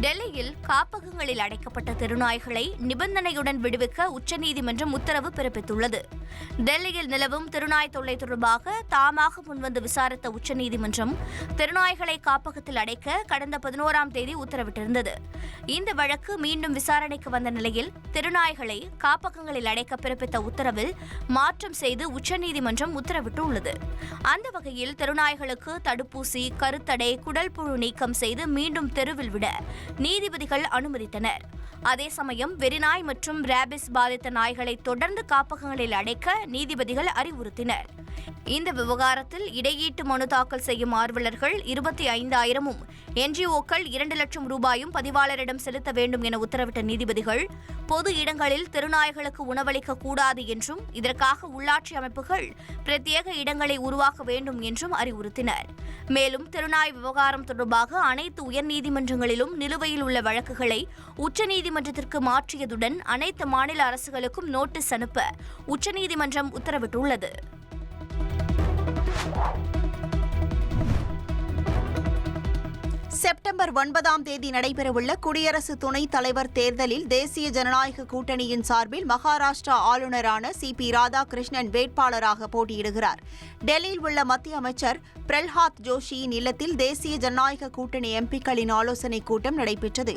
டெல்லியில் காப்பகங்களில் அடைக்கப்பட்ட தெருநாய்களை நிபந்தனையுடன் விடுவிக்க உச்சநீதிமன்றம் உத்தரவு பிறப்பித்துள்ளது. டெல்லியில் நிலவும் தெருநாய் தொல்லை தொடர்பாக தாமாக முன்வந்து விசாரித்த உச்சநீதிமன்றம் தெருநாய்களை காப்பகத்தில் அடைக்க கடந்த 11ஆம் தேதி உத்தரவிட்டிருந்தது. இந்த வழக்கு மீண்டும் விசாரணைக்கு வந்த நிலையில் தெருநாய்களை காப்பகங்களில் அடைக்க பிறப்பித்த உத்தரவில் மாற்றம் செய்து உச்சநீதிமன்றம் உத்தரவிட்டுள்ளது. அந்த வகையில் தெருநாய்களுக்கு தடுப்பூசி, கருத்தடை, குடல் புழு நீக்கம் செய்து மீண்டும் தெருவில் விட நீதிபதிகள் அனுமதித்தனர். அதே சமயம் வெறிநாய் மற்றும் ரேபிஸ் பாதித்த நாய்களை தொடர்ந்து காப்பகங்களில் அடைக்க நீதிபதிகள் அறிவுறுத்தினர். இந்த விவகாரத்தில் இடையீட்டு மனு தாக்கல் செய்யும் ஆர்வலர்கள் 25,000-உம் NGO-க்கள் 2 லட்சம் ரூபாயும் பதிவாளரிடம் செலுத்த வேண்டும் என உத்தரவிட்ட நீதிபதிகள் பொது இடங்களில் தெருநாய்களுக்கு உணவளிக்க கூடாது என்றும் இதற்காக உள்ளாட்சி அமைப்புகள் பிரத்யேக இடங்களை உருவாக்க வேண்டும் என்றும் அறிவுறுத்தினர். மேலும் தெருநாய் விவகாரம் தொடர்பாக அனைத்து உயர்நீதிமன்றங்களிலும் நிலுவையில் உள்ள வழக்குகளை உச்சநீதிமன்றத்திற்கு மாற்றியதுடன் அனைத்து மாநில அரசுகளுக்கும் நோட்டீஸ் அனுப்ப உச்சநீதிமன்றம் உத்தரவிட்டுள்ளது. செப்டம்பர் 9ஆம் தேதி நடைபெறவுள்ள குடியரசு துணைத் தலைவர் தேர்தலில் தேசிய ஜனநாயக கூட்டணியின் சார்பில் மகாராஷ்டிரா ஆளுநரான CP ராதாகிருஷ்ணன் வேட்பாளராக போட்டியிடுகிறார். டெல்லியில் உள்ள மத்திய அமைச்சர் பிரல்ஹாத் ஜோஷியின் இல்லத்தில் தேசிய ஜனநாயக கூட்டணி MP-க்களின் ஆலோசனைக் கூட்டம் நடைபெற்றது.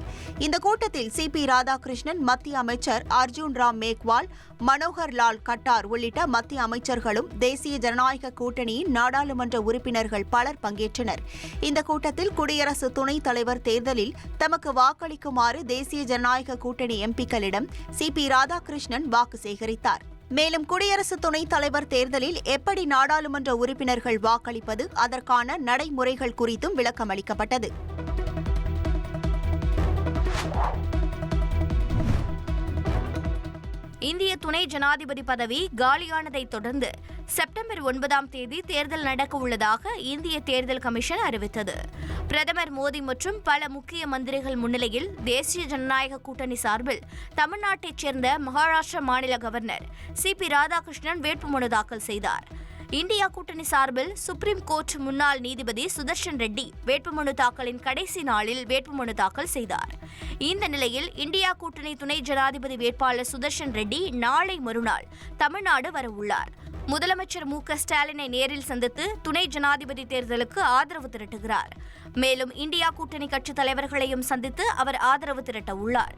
இந்த கூட்டத்தில் CP ராதாகிருஷ்ணன், மத்திய அமைச்சர் அர்ஜுன் ராம் மேக்வால், மனோகர் லால் கட்டார் உள்ளிட்ட மத்திய அமைச்சர்களும் தேசிய ஜனநாயக கூட்டணியின் நாடாளுமன்ற உறுப்பினர்கள் பலர் பங்கேற்றனர். இந்த கூட்டத்தில் குடியரசு துணைத் தலைவர் தேர்தலில் தமக்கு வாக்களிக்குமாறு தேசிய ஜனநாயக கூட்டணி MP-க்களிடம் CP ராதாகிருஷ்ணன் வாக்கு சேகரித்தார். மேலும் குடியரசு துணைத் தலைவர் தேர்தலில் எப்படி நாடாளுமன்ற உறுப்பினர்கள் வாக்களிப்பது, அதற்கான நடைமுறைகள் குறித்தும் விளக்கம் அளிக்கப்பட்டது. இந்திய துணை ஜனாதிபதி பதவி காலியானதைத் தொடர்ந்து செப்டம்பர் 9ஆம் தேதி தேர்தல் நடக்க உள்ளதாக இந்திய தேர்தல் கமிஷன் அறிவித்தது. பிரதமர் மோடி மற்றும் பல முக்கிய மந்திரிகள் முன்னிலையில் தேசிய ஜனநாயக கூட்டணி சார்பில் தமிழ்நாட்டைச் சேர்ந்த மகாராஷ்டிரா மாநில கவர்னர் CP ராதாகிருஷ்ணன் வேட்புமனு தாக்கல் செய்தார். இந்தியா கூட்டணி சார்பில் சுப்ரீம் கோர்ட் முன்னாள் நீதிபதி சுதர்ஷன் ரெட்டி வேட்புமனு தாக்கலின் கடைசி நாளில் வேட்புமனு தாக்கல் செய்தார். இந்த நிலையில் இந்தியா கூட்டணி துணை ஜனாதிபதி வேட்பாளர் சுதர்ஷன் ரெட்டி நாளை மறுநாள் தமிழ்நாடு வரவுள்ளார். முதலமைச்சர் MK ஸ்டாலினை நேரில் சந்தித்து துணை ஜனாதிபதி தேர்தலுக்கு ஆதரவு திரட்டுகிறார். மேலும் இந்தியா கூட்டணி கட்சித் தலைவர்களையும் சந்தித்து அவர் ஆதரவு திரட்ட உள்ளார்.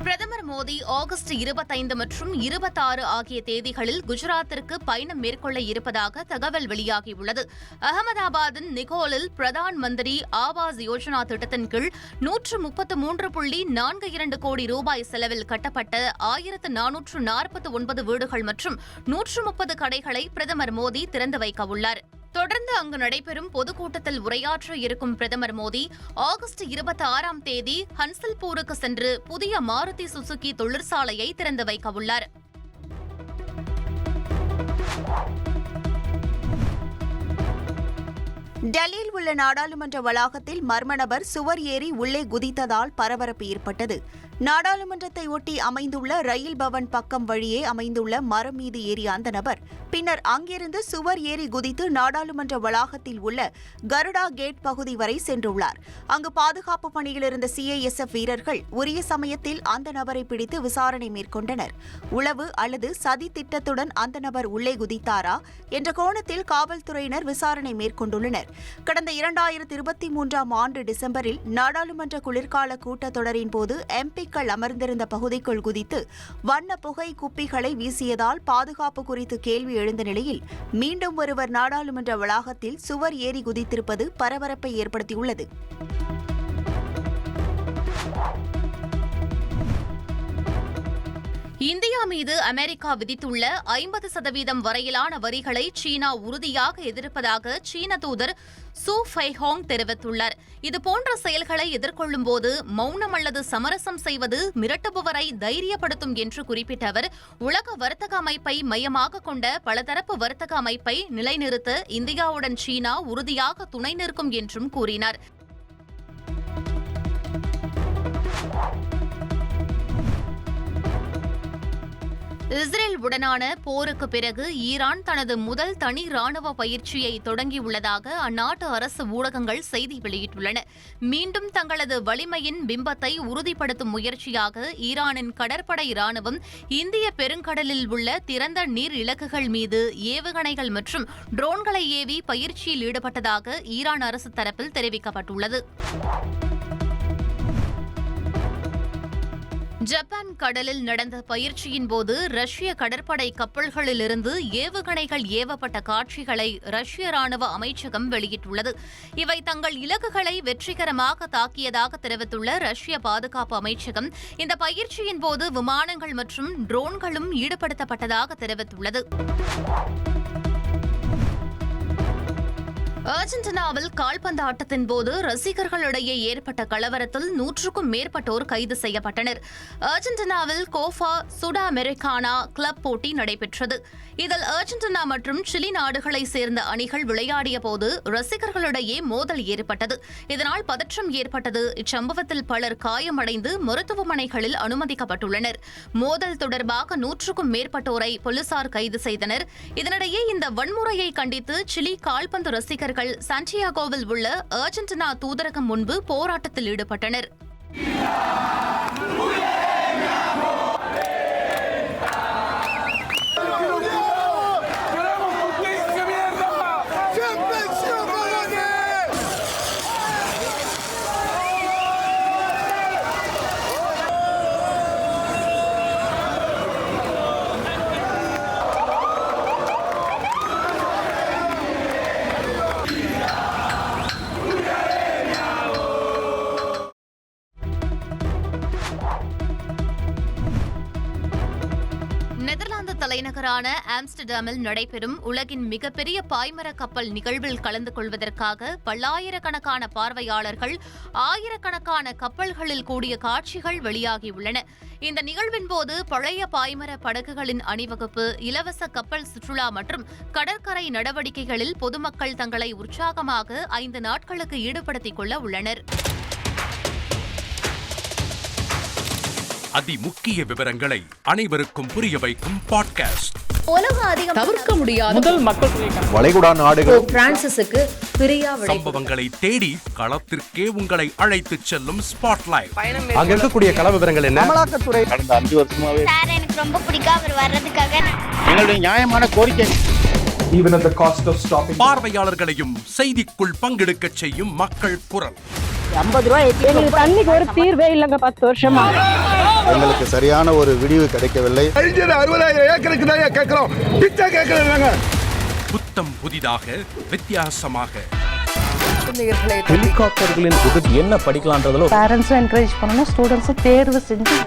பிரதமர் மோடி ஆகஸ்ட் 25 மற்றும் 26 ஆகிய தேதிகளில் குஜராத்திற்கு பயணம் மேற்கொள்ள இருப்பதாக தகவல் வெளியாகியுள்ளது. அகமதாபாத்தின் நிகோலில் பிரதான் மந்திரி ஆவாஸ் யோஜனா திட்டத்தின் கீழ் 133.42 கோடி ரூபாய் செலவில் கட்டப்பட்ட 1449 வீடுகள் மற்றும் 130 கடைகளை பிரதமர் மோடி திறந்து வைக்க உள்ளார். தொடர்ந்து அங்கு நடைபெறும் பொதுக்கூட்டத்தில் உரையாற்ற இருக்கும் பிரதமர் மோடி ஆகஸ்ட் 26ஆம் தேதி ஹன்சல்பூருக்கு சென்று புதிய மாருதி சுசுகி தொழிற்சாலையை திறந்து வைக்க உள்ளார். டெல்லியில் உள்ள நாடாளுமன்ற வளாகத்தில் மர்ம நபர் சுவர் ஏறி உள்ளே குதித்ததால் பரபரப்பு ஏற்பட்டது. நாடாளுமன்றத்தை ஒட்டி அமைந்துள்ள ரயில் பவன் பக்கம் வழியே அமைந்துள்ள மரம் மீது ஏறிய அந்த நபர் பின்னர் அங்கிருந்து சுவர் ஏறி குதித்து நாடாளுமன்ற வளாகத்தில் உள்ள கருடா கேட் பகுதி வரை சென்றுள்ளார். அங்கு பாதுகாப்பு பணியில் இருந்த CISF வீரர்கள் உரிய சமயத்தில் அந்த நபரை பிடித்து விசாரணை மேற்கொண்டனர். உளவு அல்லது சதி திட்டத்துடன் அந்த நபர் உள்ளே குதித்தாரா என்ற கோணத்தில் காவல்துறையினர் விசாரணை மேற்கொண்டுள்ளனர். கடந்த 2023ஆம் ஆண்டு டிசம்பரில் நாடாளுமன்ற குளிர்கால கூட்டத்தொடரின் போது MP-க்கள் அமர்ந்திருந்த பகுதிக்குள் குதித்து வண்ண புகை குப்பிகளை வீசியதால் பாதுகாப்பு குறித்து கேள்வி எழுந்த நிலையில் மீண்டும் ஒருவர் நாடாளுமன்ற வளாகத்தில் சுவர் ஏறி குதித்திருப்பது பரபரப்பை ஏற்படுத்தியுள்ளது. இந்தியா மீது அமெரிக்கா விதித்துள்ள 50% வரையிலான வரிகளை சீனா உறுதியாக எதிர்ப்பதாக சீன தூதர் சூ ஃபைஹோங் தெரிவித்துள்ளார். இதுபோன்ற செயல்களை எதிர்கொள்ளும் போது மௌனம் அல்லது சமரசம் செய்வது மிரட்டுபவரை தைரியப்படுத்தும் என்று குறிப்பிட்ட அவர், உலக வர்த்தக அமைப்பை மையமாக கொண்ட பலதரப்பு வர்த்தக அமைப்பை நிலைநிறுத்த இந்தியாவுடன் சீனா உறுதியாக துணை நிற்கும் என்றும் கூறினார். இஸ்ரேல் உடனான போருக்கு பிறகு ஈரான் தனது முதல் தனி ராணுவ பயிற்சியை தொடங்கியுள்ளதாக அந்நாட்டு அரசு ஊடகங்கள் செய்தி வெளியிட்டுள்ளன. மீண்டும் தங்களது வலிமையின் பிம்பத்தை உறுதிப்படுத்தும் முயற்சியாக ஈரானின் கடற்படை ராணுவம் இந்திய பெருங்கடலில் உள்ள திறந்த நீர் இலக்குகள் மீது ஏவுகணைகள் மற்றும் ட்ரோன்களை ஏவி பயிற்சியில் ஈடுபட்டதாக ஈரான் அரசு தரப்பில் தெரிவிக்கப்பட்டுள்ளது. ஜப்பான் கடலில் நடந்த பயிற்சியின் போது ரஷ்ய கடற்படை கப்பல்களிலிருந்து ஏவுகணைகள் ஏவப்பட்ட காட்சிகளை ரஷ்ய ராணுவ அமைச்சகம் வெளியிட்டுள்ளது. இவை தங்கள் இலக்குகளை வெற்றிகரமாக தாக்கியதாக தெரிவித்துள்ள ரஷ்ய பாதுகாப்பு அமைச்சகம் இந்த பயிற்சியின் போது விமானங்கள் மற்றும் ட்ரோன்களும் ஈடுபடுத்தப்பட்டதாக தெரிவித்துள்ளது. அர்ஜென்டினாவில் கால்பந்து ஆட்டத்தின் போது ரசிகர்களிடையே ஏற்பட்ட கலவரத்தில் 100க்கும் மேற்பட்டோர் கைது செய்யப்பட்டனர். அர்ஜென்டினாவில் கோபா சுடா அமெரிக்கானா கிளப் போட்டி நடைபெற்றது. இதில் அர்ஜென்டினா மற்றும் சிலி நாடுகளைச் சேர்ந்த அணிகள் விளையாடிய போது ரசிகர்களிடையே மோதல் ஏற்பட்டது. இதனால் பதற்றம் ஏற்பட்டது. இச்சம்பவத்தில் பலர் காயமடைந்து மருத்துவமனைகளில் அனுமதிக்கப்பட்டுள்ளனர். மோதல் தொடர்பாக 100க்கும் மேற்பட்டோரை போலீசார் கைது செய்தனர். இதனிடையே இந்த வன்முறையை கண்டித்து சிலி கால்பந்து ரசிகர்கள் சாண்டியாகோவில் உள்ள அர்ஜென்டினா தூதரகம் முன்பு போராட்டத்தில் ஈடுபட்டனர். நெதர்லாந்து தலைநகரான ஆம்ஸ்டர்டாமில் நடைபெறும் உலகின் மிகப்பெரிய பாய்மர கப்பல் நிகழ்வில் கலந்து கொள்வதற்காக பல்லாயிரக்கணக்கான பார்வையாளர்கள் ஆயிரக்கணக்கான கப்பல்களில் கூடிய காட்சிகள் வெளியாகியுள்ளன. இந்த நிகழ்வின் போது பழைய பாய்மர படகுகளின் அணிவகுப்பு, இலவச கப்பல் சுற்றுலா மற்றும் கடற்கரை நடவடிக்கைகளில் பொதுமக்கள் தங்களை உற்சாகமாக 5 நாட்களுக்கு ஈடுபடுத்திக் கொள்ள உள்ளனர். அதிமுக்கிய விவரங்களை அனைவருக்கும் புரிய வைக்கும் பாட்காஸ்ட். தவிர்க்க முடியாத முதல் மக்கள் வளைகுடா நாடுகள் பிரான்சிஸுக்கு பிரியா சம்பவங்களை தேடி களத்திற்கே உங்களை அழைத்துச் செல்லும் ஸ்பாட்லைட். அங்க இருக்கக்கூடிய கள விவரங்கள் என்ன? அமலாக்கத்துறை கடந்த 5 வருஷமாவே சார் எனக்கு ரொம்ப பிடிக்கும் அவர் வர்றதுக்காக எங்களுடைய நியாயமான கோரிக்கை. Even at the cost of stopping. பார்வையாளர்களையும் செய்திக்குள் பங்கெடுக்கச் செய்யும் மக்கள் குரல். 50 ரூபாய் எங்களுக்கு தண்ணிக்கு ஒரு தீர்வே இல்லங்க 10 வருஷமா. எங்களுக்கு சரியான ஒரு விடிவு கிடைக்கவில்லை. 60,000 ஏக்கருக்கு தான் கேட்கிறோம், பிச்சை கேட்கறாங்க. புத்தம் புதிதாக வித்தியாசமாக ஹெலிகாப்டர்களின் உதவி என்ன படிக்கலான்றதுல பேரண்ட்ஸும் என்கரேஜ் பண்ணணும், ஸ்டூடெண்ட்ஸும் தேர்வு செஞ்சு.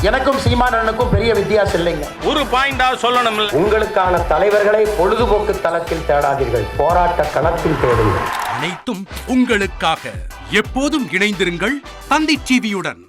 எனக்கும் சீமானனுக்கும் பெரிய வித்தியாசம் இல்லைங்க. ஒரு பாயிண்டா சொல்லணும். உங்களுக்கான தலைவர்களை பொழுதுபோக்கு தளத்தில் தேடாதீர்கள், போராட்ட களத்தில் தேடுங்கள். அனைத்தும் உங்களுக்காக. எப்போதும் இணைந்திருங்கள் தந்தி டிவியுடன்.